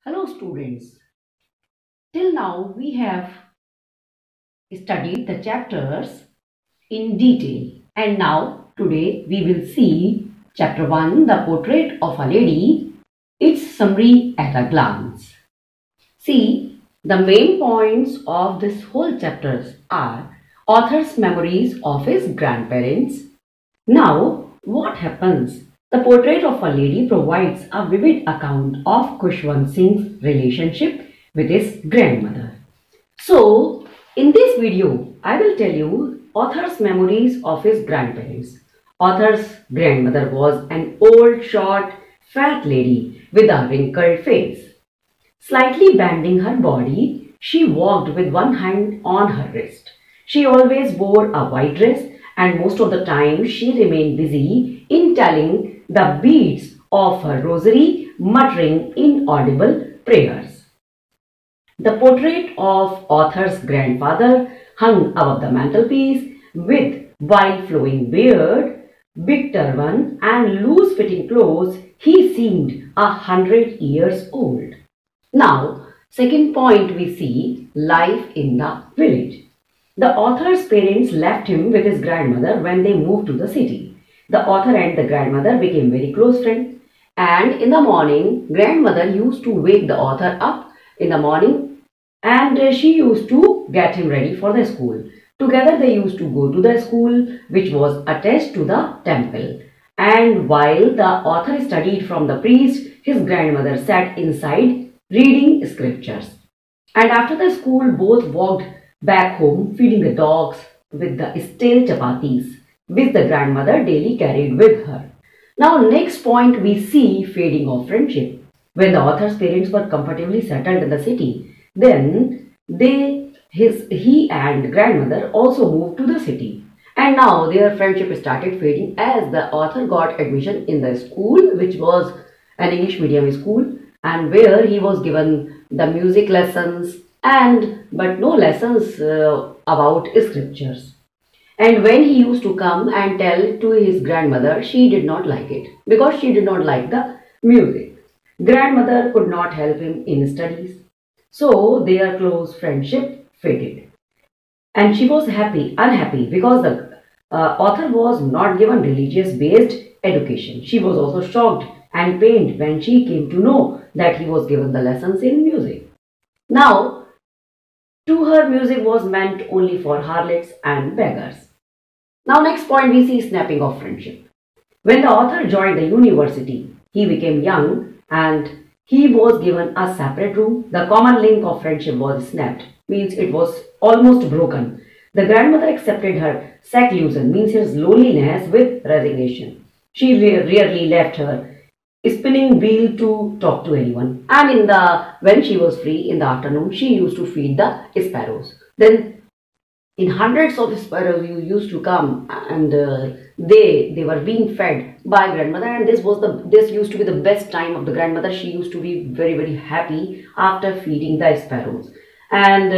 Hello students, till now we have studied the chapters in detail and now today we will see chapter 1, the portrait of a lady, its summary at a glance. See, the main points of this whole chapters are author's memories of his grandparents. Now, what happens? The portrait of a lady provides a vivid account of Khushwant Singh's relationship with his grandmother. So, in this video, I will tell you author's memories of his grandparents. Author's grandmother was an old, short, fat lady with a wrinkled face. Slightly bending her body, she walked with one hand on her wrist. She always wore a white dress and most of the time she remained busy in telling the beads of her rosary, muttering inaudible prayers. The portrait of author's grandfather hung above the mantelpiece with wild flowing beard, big turban and loose fitting clothes. He seemed 100 years old. Now, second point we see life in the village. The author's parents left him with his grandmother when they moved to the city. The author and the grandmother became very close friends. And in the morning, grandmother used to wake the author up in the morning and she used to get him ready for the school. Together they used to go to the school which was attached to the temple. And while the author studied from the priest, his grandmother sat inside reading scriptures. And after the school, both walked back home feeding the dogs with the stale chapatis, which the grandmother daily carried with her. Now, next point we see fading of friendship. When the author's parents were comfortably settled in the city, then he and grandmother also moved to the city. And now their friendship started fading as the author got admission in the school, which was an English medium school, and where he was given the music lessons but no lessons about scriptures. And when he used to come and tell to his grandmother, she did not like it because she did not like the music. Grandmother could not help him in studies. So their close friendship faded. And she was unhappy because the author was not given religious based education. She was also shocked and pained when she came to know that he was given the lessons in music. Now, to her, music was meant only for harlots and beggars. Now, next point we see snapping of friendship. When the author joined the university, he became young and he was given a separate room. The common link of friendship was snapped, means it was almost broken. The grandmother accepted her seclusion, means his loneliness, with resignation. She rarely left her spinning wheel to talk to anyone. And when she was free in the afternoon, she used to feed the sparrows. Then in hundreds of sparrows you used to come and they were being fed by grandmother, and this used to be the best time of the grandmother. She used to be very happy after feeding the sparrows. And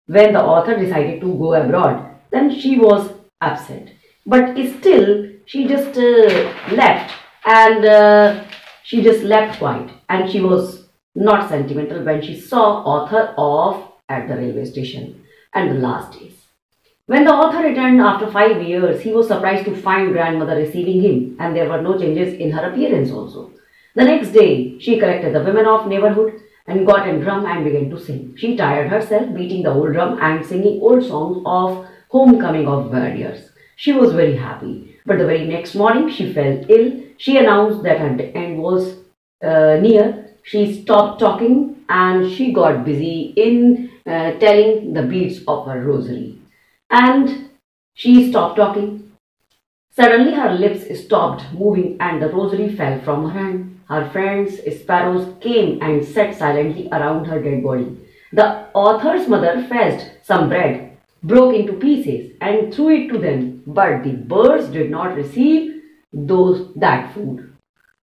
when the author decided to go abroad, then she was upset, but still she just left, and she just left quiet, and she was not sentimental when she saw author off at the railway station. And the last days, when the author returned after 5 years, he was surprised to find grandmother receiving him, and there were no changes in her appearance also. The next day, she collected the women of neighborhood and got a drum and began to sing. She tired herself beating the old drum and singing old songs of homecoming of warriors. She was very happy, but the very next morning she fell ill. She announced that her end was near. She stopped talking and she got busy in telling the beads of her rosary. And she stopped talking. Suddenly her lips stopped moving and the rosary fell from her hand. Her friends, sparrows, came and sat silently around her dead body. The author's mother fetched some bread, broke into pieces and threw it to them, but the birds did not receive that food.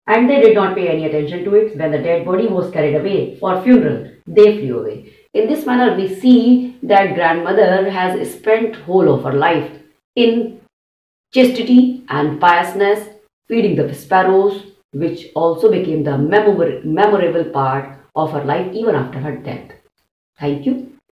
And they did not pay any attention to it. When the dead body was carried away for funeral, they flew away. In this manner, we see that grandmother has spent whole of her life in chastity and piousness, feeding the sparrows, which also became the memorable part of her life even after her death. Thank you.